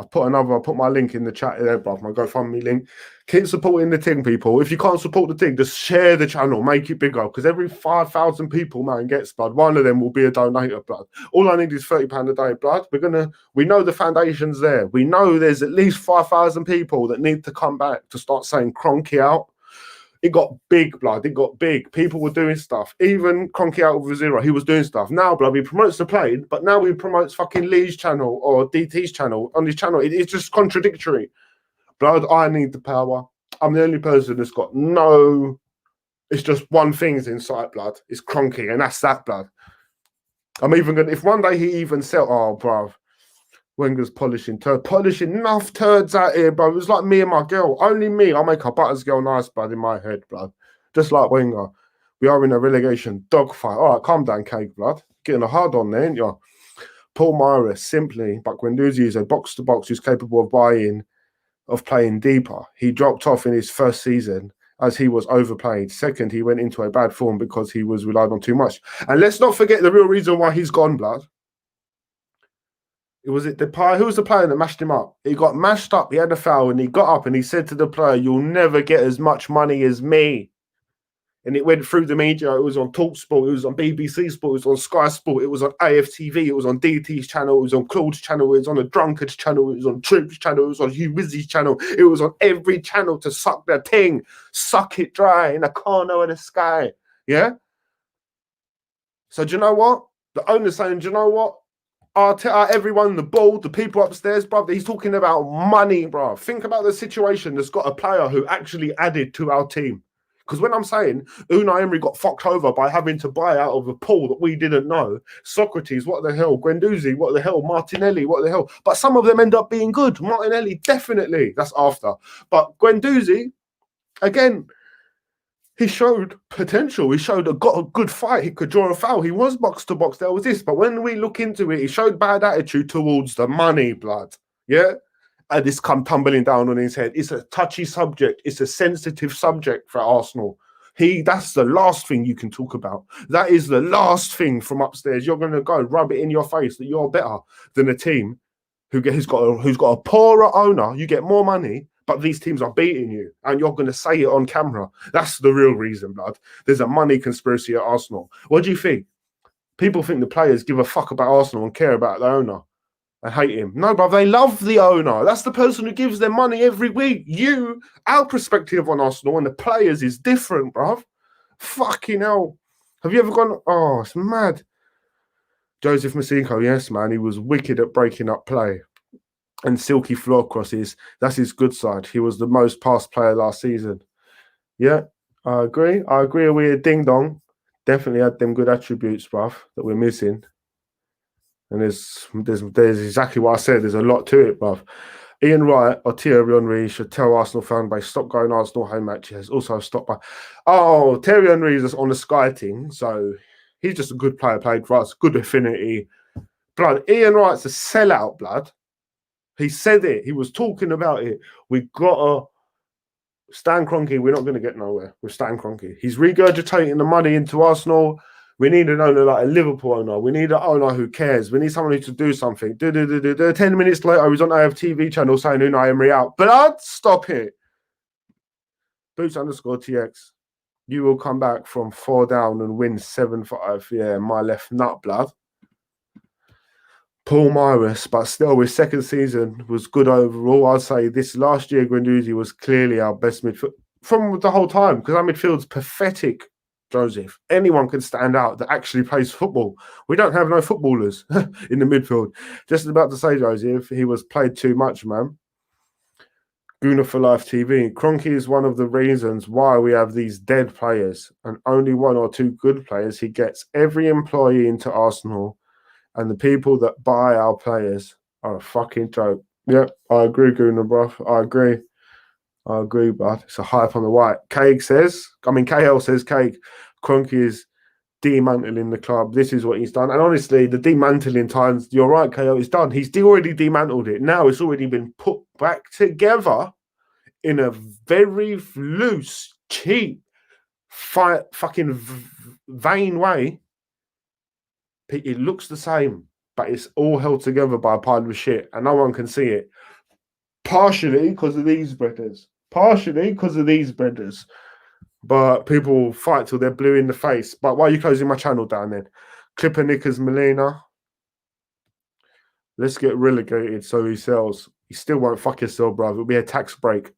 I put my link in the chat there, bruv. My GoFundMe link. Keep supporting the thing, people. If you can't support the thing, just share the channel, make it bigger. Because every 5,000 people, man, gets blood. One of them will be a donator, blood. All I need is £30 a day, blood. We know the foundation's there. We know there's at least 5,000 people that need to come back to start saying Kroenke out. It got big, blood. It got big. People were doing stuff. Even Kroenke out with 0, he was doing stuff. Now, blood, he promotes the plane, but now he promotes fucking Lee's channel or DT's channel on his channel. It's just contradictory. Blood, I need the power. I'm the only person that's got no... It's just one thing's in sight, blood. It's Kroenke, and that's that, blood. I'm even going to... If one day he even sell... Oh, bruv. Wenger's polishing enough turds out here, bro. It was like me and my girl. Only me. I'll make her Butters girl nice, blood, in my head, blood. Just like Wenger. We are in a relegation dogfight. All right, calm down, Cake, blood. Getting a hard on there, ain't you? Paul Myra, simply, but Guendouzi is a box-to-box who's capable of buying of playing deeper. He dropped off in his first season as he was overplayed. Second, he went into a bad form because he was relied on too much. And let's not forget the real reason why he's gone, blood. Who was the player that mashed him up? He got mashed up, he had a foul, and he got up and he said to the player, "You'll never get as much money as me." And it went through the media. It was on TalkSport, it was on BBC Sport, it was on Sky Sport, it was on AFTV, it was on DT's channel, it was on Claude's channel, it was on the Drunkard's channel, it was on Tripp's channel, it was on Hugh Wizzy's channel, it was on every channel to suck their ting, suck it dry in a corner of the sky. Yeah? So do you know what? The owner's saying, do you know what? Arteta, everyone, the board, the people upstairs, bruv, he's talking about money, bruv. Think about the situation that's got a player who actually added to our team. Because when I'm saying Unai Emery got fucked over by having to buy out of a pool that we didn't know, Socrates, what the hell? Guendouzi, what the hell? Martinelli, what the hell? But some of them end up being good. Martinelli, definitely. That's after. But Guendouzi, again, he showed potential. He got a good fight. He could draw a foul. He was box to box. There was this. But when we look into it, he showed bad attitude towards the money, blood. Yeah? And this come tumbling down on his head. It's a touchy subject. It's a sensitive subject for Arsenal. That's the last thing you can talk about. That is the last thing from upstairs. You're going to go rub it in your face that you're better than a team who's got a poorer owner. You get more money, but these teams are beating you, and you're going to say it on camera. That's the real reason, blood. There's a money conspiracy at Arsenal. What do you think? People think the players give a fuck about Arsenal and care about their owner. I hate him. No, bruv, they love the owner. That's the person who gives them money every week. Our perspective on Arsenal and the players is different, bruv. Fucking hell. Have you ever gone, oh, it's mad. Joseph Masinko, yes, man, he was wicked at breaking up play. And silky floor crosses, that's his good side. He was the most passed player last season. Yeah, I agree. We're ding dong. Definitely had them good attributes, bruv, that we're missing. And there's exactly what I said. There's a lot to it, bruv. Ian Wright or Thierry Henry should tell Arsenal fan base, stop going Arsenal home matches. Also, stop by. Oh, Thierry Henry is on the Sky thing, so he's just a good player, played for us, good affinity. Blood, Ian Wright's a sellout, blood. He said it. He was talking about it. We've got to Stan Kroenke. We're not going to get nowhere with Stan Kroenke. He's regurgitating the money into Arsenal. We need an owner like a Liverpool owner. We need an owner who cares. We need someone who to do something. 10 minutes later, he's on AFTV channel saying Unai Emery out. Blood, stop it. Boots_TX. You will come back from 4 down and win 7-5. Yeah, my left nut, blood. Paul Myris, but still, his second season was good overall. I'd say this last year, Guendouzi was clearly our best midfield from the whole time because our midfield's pathetic, Joseph. Anyone can stand out that actually plays football. We don't have no footballers in the midfield. Just about to say, Joseph, he was played too much, man. Guna for Life TV. Kroenke is one of the reasons why we have these dead players and only 1 or 2 good players. He gets every employee into Arsenal. And the people that buy our players are a fucking joke. Yeah, I agree, Guna, bruv. I agree, bud. It's a hype on the white. KL says, Kroenke is dismantling the club. This is what he's done. And honestly, the dismantling times, you're right, KL, it's done. He's already dismantled it. Now it's already been put back together in a very loose, cheap, fucking vain way. It looks the same, but it's all held together by a pile of shit, and no one can see it. Partially because of these breaders. But people fight till they're blue in the face. But why are you closing my channel down then? Clipper Knickers Molina. Let's get relegated so he sells. He still won't fuck himself, bruv. It'll be a tax break.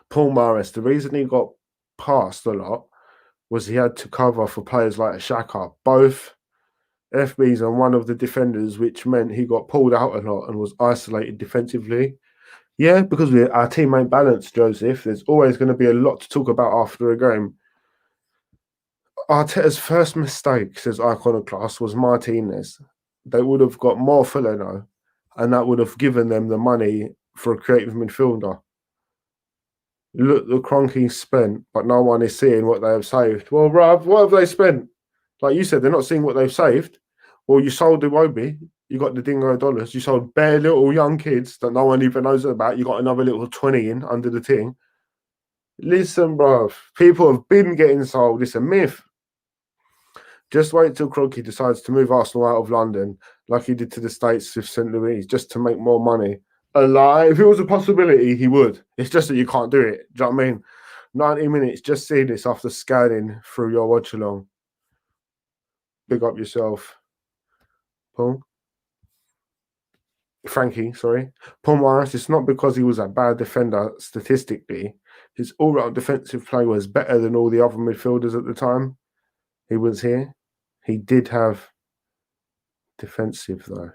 Paul Morris, the reason he got passed a lot was he had to cover for players like Xhaka, both FBs and one of the defenders, which meant he got pulled out a lot and was isolated defensively. Yeah, because our team ain't balanced, Joseph. There's always going to be a lot to talk about after a game. Arteta's first mistake, says Iconoclast, was Martinez. They would have got more Fulano, and that would have given them the money for a creative midfielder. Look, the Kroenke spent, but no one is seeing what they have saved. Well, Rob, what have they spent? Like you said, they're not seeing what they've saved. Well, you sold Iwobi. You got the dingo dollars. You sold bare little young kids that no one even knows about. You got another little 20 in under the thing. Listen, bro. People have been getting sold. It's a myth. Just wait till Kroenke decides to move Arsenal out of London, like he did to the States with St. Louis, just to make more money. A lie. If it was a possibility, he would. It's just that you can't do it. Do you know what I mean? 90 minutes, just see this after scanning through your watch along. Big up yourself. Paul? Frankie, sorry. Paul Morris, it's not because he was a bad defender statistically. His all-round defensive play was better than all the other midfielders at the time. He was here. He did have defensive, though.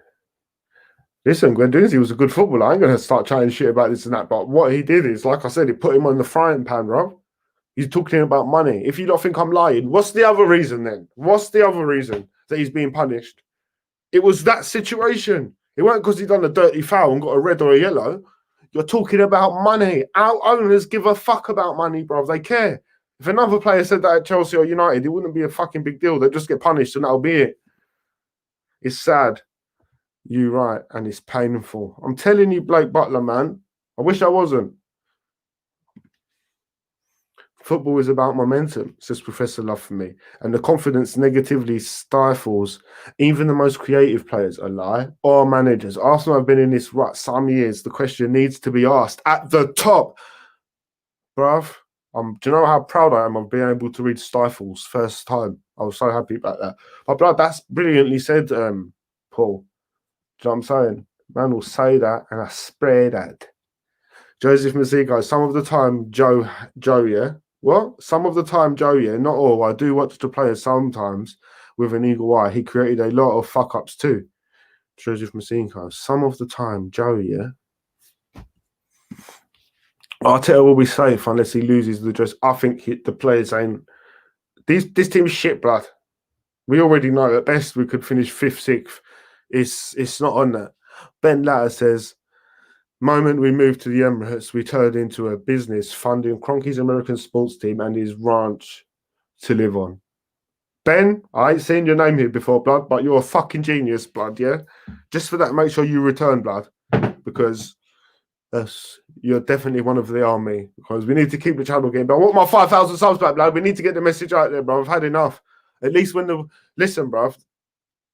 Listen, Guendouzi was a good footballer. I ain't going to start chatting shit about this and that, but what he did is, like I said, it put him on the frying pan, bro. He's talking about money. If you don't think I'm lying, what's the other reason then? What's the other reason that he's being punished? It was that situation. It weren't because he done a dirty foul and got a red or a yellow. You're talking about money. Our owners give a fuck about money, bro. They care. If another player said that at Chelsea or United, it wouldn't be a fucking big deal. They'd just get punished and that'll be it. It's sad. You're right. And it's painful. I'm telling you, Blake Butler, man. I wish I wasn't. Football is about momentum, says Professor Love for me. And the confidence negatively stifles even the most creative players, a lie, or managers. Arsenal have been in this rut some years. The question needs to be asked at the top. Bruv, do you know how proud I am of being able to read Stifles first time? I was so happy about that. But blood, that's brilliantly said, Paul. Do you know what I'm saying? Man will say that and I spray that. Joseph Mazigo, some of the time, Joe, yeah? What? Some of the time, Joe, yeah? Not all. I do watch the players sometimes with an eagle eye. He created a lot of fuck-ups too. Joseph Mazigo, some of the time, Joe, yeah? Arteta will be safe unless he loses the dress. I think the players ain't... This team is shit, blood. We already know at best we could finish 5th, 6th. It's not on that. Ben Latter says, moment we moved to the Emirates, we turned into a business funding Kroenke's American sports team and his ranch to live on. Ben, I ain't seen your name here before, blood, but you're a fucking genius, blood, yeah? Just for that, make sure you return, blood, because you're definitely one of the army, because we need to keep the channel going. But I want my 5,000 subs back, blood. We need to get the message out there, bro. I've had enough. At least listen, bro.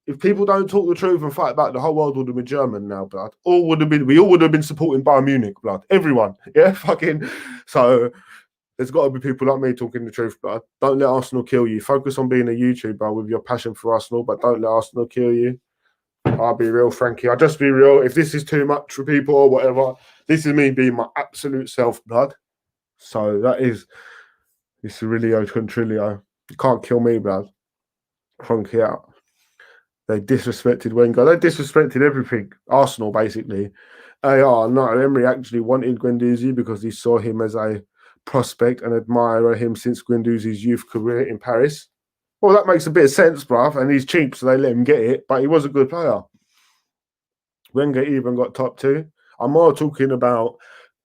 If people don't talk the truth and fight back, the whole world would have been German now, blood. We all would have been supporting Bayern Munich, blood. Everyone, yeah, fucking. So there's got to be people like me talking the truth, blood. Don't let Arsenal kill you. Focus on being a YouTuber with your passion for Arsenal, but don't let Arsenal kill you. I'll be real, Frankie. I'll just be real. If this is too much for people or whatever, this is me being my absolute self, blood. So it's a Rilio Contrilio. You can't kill me, blood. Frankie out. They disrespected Wenger. They disrespected everything. Arsenal, basically. No, Emery actually wanted Guendouzi because he saw him as a prospect and admired him since Guendouzi's youth career in Paris. Well, that makes a bit of sense, bruv. And he's cheap, so they let him get it. But he was a good player. Wenger even got top 2. I'm more talking about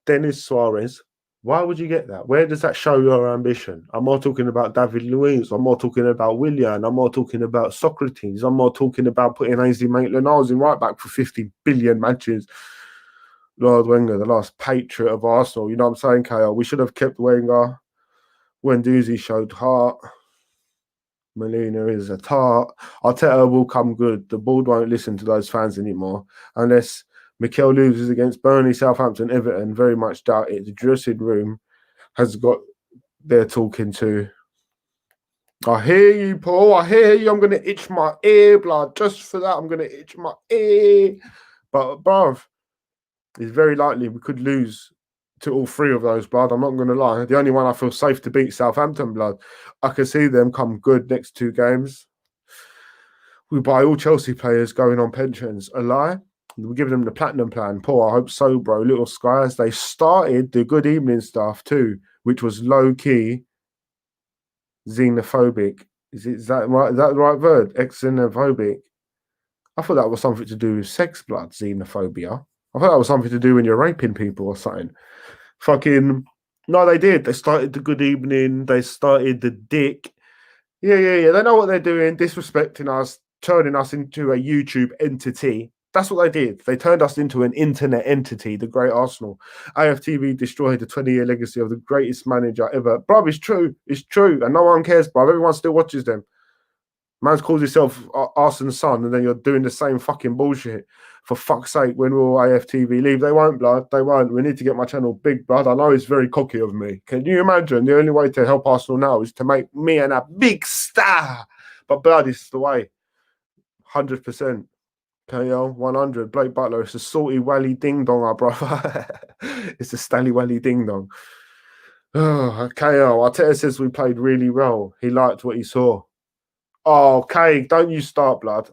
Denis Suarez. Why would you get that? Where does that show your ambition? I'm more talking about David Luiz. I'm more talking about Willian. I'm more talking about Socrates. I'm more talking about putting Ainsley Maitland-Niles in right back for 50 billion matches. Lord Wenger, the last patriot of Arsenal. You know what I'm saying, KL? We should have kept Wenger. Guendouzi showed heart. Molina is a tart. Arteta will come good. The board won't listen to those fans anymore unless Mikel loses against Burnley, Southampton, Everton. Very much doubt it. The dressing room has got their talking to. I hear you, Paul. I hear you. I'm going to itch my ear, blood. Just for that, I'm going to itch my ear. But, bruv, it's very likely we could lose to all 3 of those, blood. I'm not going to lie. The only one I feel safe to beat, Southampton, blood. I can see them come good next 2 games. We buy all Chelsea players going on pensions. A lie? We give them the platinum plan. Paul, I hope so, bro. Little Skies. They started the good evening stuff too, which was low-key xenophobic. Is that right? Is that the right word? Xenophobic. I thought that was something to do with sex, blood, xenophobia. I thought that was something to do when you're raping people or something. Fucking... No, they did. They started the good evening. They started the dick. Yeah. They know what they're doing, disrespecting us. turning us into a YouTube entity. That's what they did. They turned us into an internet entity, the great Arsenal. AFTV destroyed the 20-year legacy of the greatest manager ever. Bro, it's true. It's true. And no one cares, bro. Everyone still watches them. Man's calls himself Arsenal's son, and then you're doing the same fucking bullshit. For fuck's sake, when will AFTV leave? They won't, blood. They won't. We need to get my channel big, blood. I know it's very cocky of me. Can you imagine? The only way to help Arsenal now is to make me and a big star. But blood, it's the way. 100%. KO 100. Blake Butler. It's a salty wally ding dong, our brother. It's a Stanley Wally ding dong. Oh, KO. Arteta says we played really well. He liked what he saw. Oh, okay. Don't you start, blood.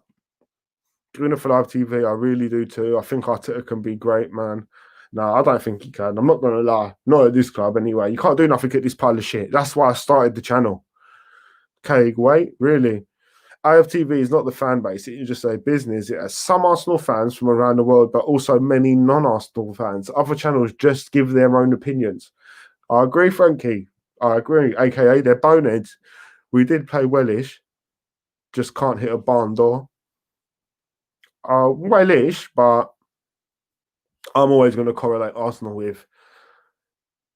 Doing it for live TV, I really do too. I think Arteta can be great, man. No, I don't think he can. I'm not going to lie. Not at this club, anyway. You can't do nothing at this pile of shit. That's why I started the channel. Okay, wait, really? AFTV is not the fan base. It's just a business. It has some Arsenal fans from around the world, but also many non-Arsenal fans. Other channels just give their own opinions. I agree, Frankie. I agree. AKA, they're boneheads. We did play wellish. Just can't hit a barn door. Wellish, but I'm always going to correlate Arsenal with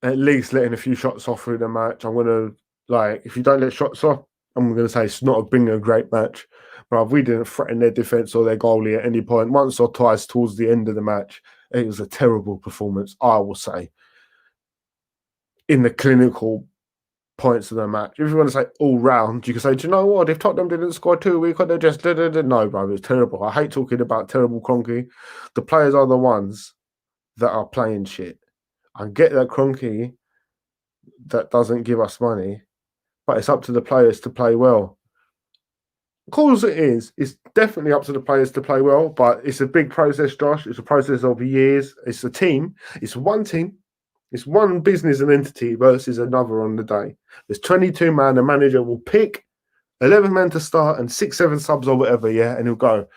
at least letting a few shots off through the match. I'm going to, like, if you don't let shots off, I'm going to say it's not been a great match. But we didn't threaten their defence or their goalie at any point. Once or twice towards the end of the match, it was a terrible performance, I will say, in the clinical points of the match. If you want to say all round, you can say, do you know what? If Tottenham didn't score 2, we could have just no, bro. It's terrible. I hate talking about terrible Kroenke. The players are the ones that are playing shit. I get that Kroenke that doesn't give us money, but it's up to the players to play well. Of course it is. It's definitely up to the players to play well, but it's a big process, Josh. It's a process of years. It's a team. It's one team. It's one business and entity versus another on the day. There's 22 man. The manager will pick 11 men to start and 6, 7 subs or whatever, yeah, and he'll go.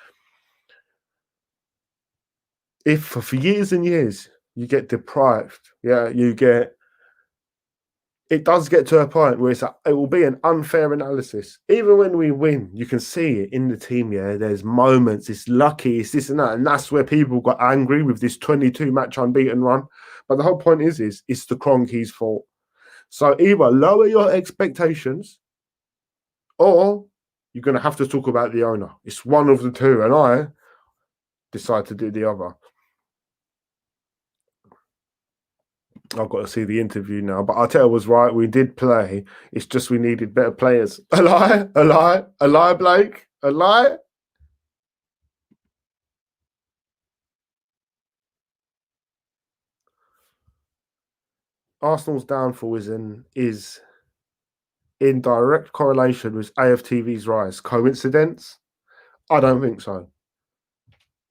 If for years and years you get deprived, yeah, it does get to a point where it will be an unfair analysis. Even when we win, you can see it in the team, yeah, there's moments, it's lucky, it's this and that, and that's where people got angry with this 22 match unbeaten run. But the whole point is it's the Kroenke's fault. So either lower your expectations or you're going to have to talk about the owner. It's one of the two, and I decide to do the other. I've got to see the interview now, but Arteta was right. We did play. It's just we needed better players. A lie, Blake, a lie. Arsenal's downfall is in direct correlation with AFTV's rise. Coincidence? I don't think so.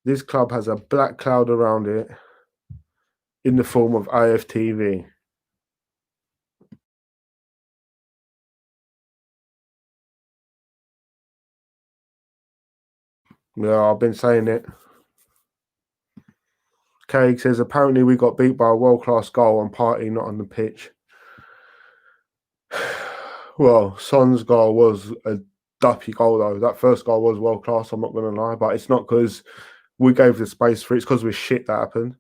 This club has a black cloud around it in the form of AFTV. Yeah, I've been saying it. Craig says, apparently we got beat by a world-class goal on Party, not on the pitch. Well, Son's goal was a duppy goal, though. That first goal was world-class, I'm not going to lie, but it's not because we gave the space for it. It's because we're shit that happened.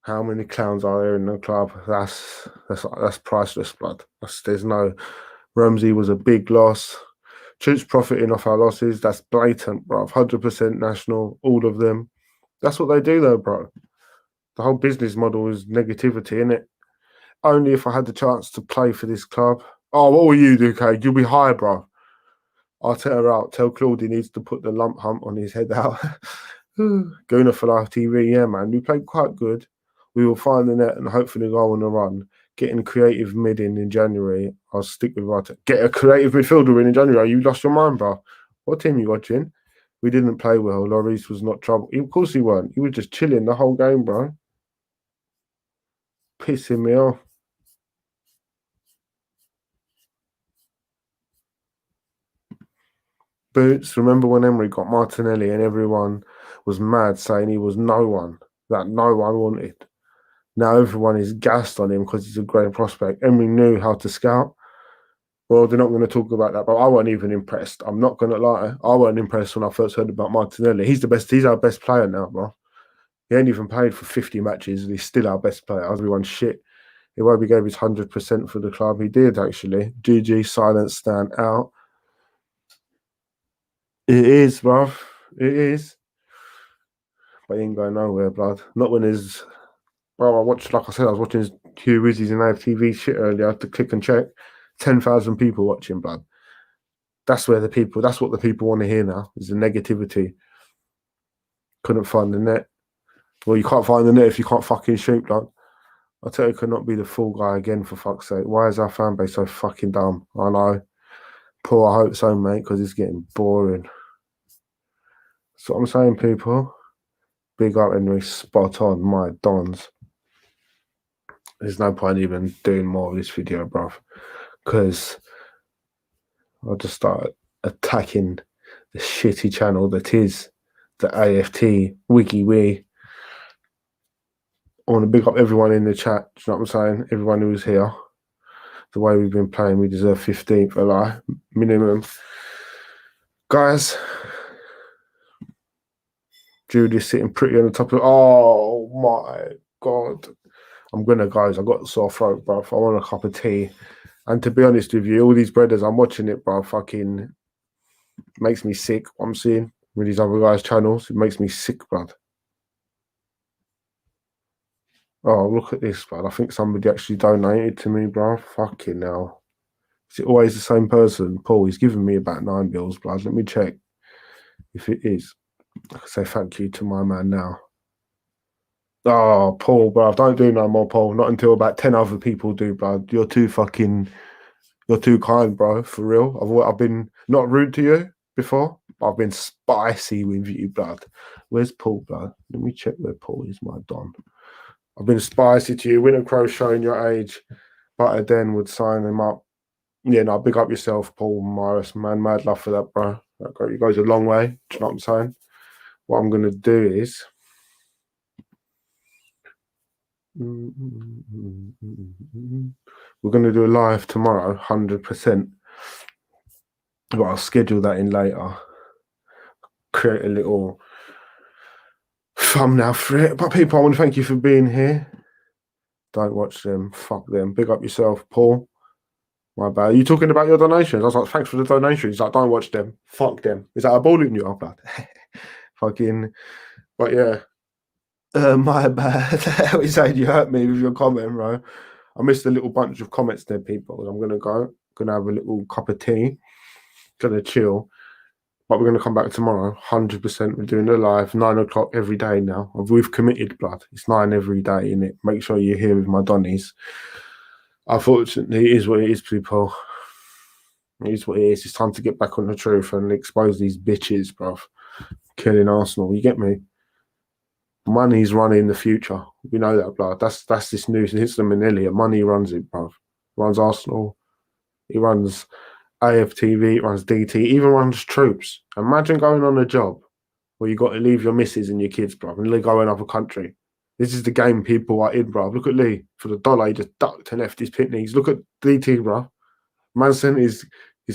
How many clowns are there in the club? That's priceless, blood. There's no... Ramsey was a big loss. Choots profiting off our losses. That's blatant, bro. 100% national, all of them. That's what they do, though, bro. The whole business model is negativity, innit? Only if I had the chance to play for this club. Oh, what will you do, Kay? You'll be high, bro. Arteta out. Tell Claude he needs to put the lump hump on his head out. Going for live TV, yeah, man. We played quite good. We will find the net and hopefully go on the run. Getting creative mid in January. I'll stick with Arteta. Get a creative midfielder in January. You lost your mind, bro. What team you watching? We didn't play well. Lloris was not trouble. Of course he weren't. He was just chilling the whole game, bro. Pissing me off. Boots, remember when Emery got Martinelli and everyone was mad saying he was no one, that no one wanted. Now everyone is gassed on him because he's a great prospect. Emery knew how to scout. Well, they're not going to talk about that, but I wasn't even impressed. I'm not going to lie. I wasn't impressed when I first heard about Martinelli. He's the best. He's our best player now, bro. He ain't even played for 50 matches, and he's still our best player. Everyone's shit. He won't be gave his 100% for the club. He did, actually. GG, silent, stand out. It is, bro. It is. But he ain't going nowhere, blood. Not when there's... Bro, I watched, like I said, I was watching Hugh Rizzy's and AFTV shit earlier. I had to click and check. 10,000 people watching, blood. That's what the people want to hear now, is the negativity. Couldn't find the net. Well, you can't find the net if you can't fucking shoot, blood. Arteta could not be the fool guy again, for fuck's sake. Why is our fan base so fucking dumb? I know. Poor, I hope so, mate, because it's getting boring. That's what I'm saying, people. Big up, Emery. Spot on, my dons. There's no point even doing more of this video, bruv, because I'll just start attacking the shitty channel that is the AFT WikiWee. I want to big up everyone in the chat. Do you know what I'm saying? Everyone who's here. The way we've been playing, we deserve 15th minimum. Guys, Judy's sitting pretty on the top of... Oh, my God. Guys, I got a sore throat, bro. I want a cup of tea. And to be honest with you, all these brothers, I'm watching it, bro. Fucking makes me sick. What I'm seeing with these other guys' channels, it makes me sick, bro. Oh, look at this, bro. I think somebody actually donated to me, bro. Fucking hell. Is it always the same person? Paul, he's giving me about 9 bills, blood. Let me check if it is. I can say thank you to my man now. Oh, Paul, bro, don't do no more, Paul. Not until about 10 other people do, bro. You're too kind, bro. For real. I've been not rude to you before, but I've been spicy with you, blood. Where's Paul, blood? Let me check where Paul is, my don. I've been spicy to you. Winter Crow showing your age, but I then would sign him up. Yeah, no, big up yourself, Paul Morris, man. Mad love for that, bro. That goes a long way. Do you know what I'm saying? What I'm going to do is... We're going to do a live tomorrow, 100%. But I'll schedule that in later. Create a little thumbnail for it. But people, I want to thank you for being here. Don't watch them. Fuck them. Big up yourself, Paul. My bad. Are you talking about your donations? I was like, thanks for the donations. He's like, don't watch them. Fuck them. Is that a ball in you? Fucking. But yeah. My bad. He said you hurt me with your comment, bro. I missed a little bunch of comments there, people. I'm gonna have a little cup of tea, gonna chill. But we're gonna come back tomorrow, 100%. We're doing a live 9 o'clock every day now. We've committed, blood. It's 9 every day, innit? Make sure you're here with my Donnies. Unfortunately, it is what it is, people. It is what it is. It's time to get back on the truth and expose these bitches, bruv. Killing Arsenal. You get me? Money's running the future. We know that, blood. That's this news. It's them and Elliot. Money runs it, bruv. Runs Arsenal. He runs AFTV. It runs DT. Even runs troops. Imagine going on a job where you got to leave your missus and your kids, bruv, and go in another country. This is the game people are in, bruv. Look at Lee. For the dollar, he just ducked and left his pitneys. Look at DT, bruv. Man sent his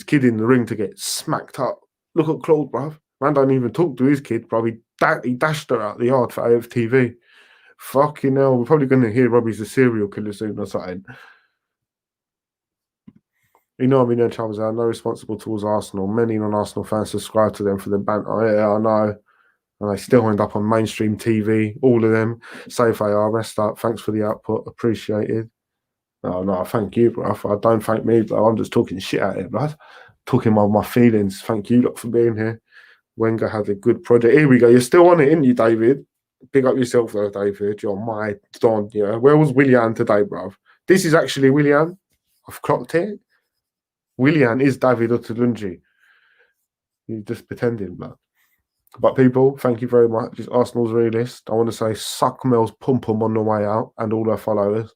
kid in the ring to get smacked up. Look at Claude, bruv. Man don't even talk to his kid, bruv. He dashed her out the yard for AFTV. Fucking hell. We're probably going to hear Robbie's a serial killer soon or something. You know, I mean, Charles, I'm no responsible towards Arsenal. Many non-Arsenal fans subscribe to them for the banter. Yeah, I know. And they still end up on mainstream TV. All of them. Safe AR, rest up. Thanks for the output. Appreciated. No, thank you, bro. Don't thank me, bro. I'm just talking shit out here, bro. Talking about my feelings. Thank you, lot, for being here. Wenger had a good project. Here we go. You're still on it, ain't you, David? Big up yourself, though, David. You're my don. Yeah. Where was Willian today, bro? This is actually Willian. I've clocked it. Willian is David Ottolungi. He's just pretending, bro. But people, thank you very much. It's Arsenal's realist. I want to say suck Mel's pum-pum on the way out and all our followers.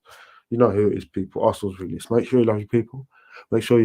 You know who it is, people. Arsenal's realist. Make sure you love your people. Make sure you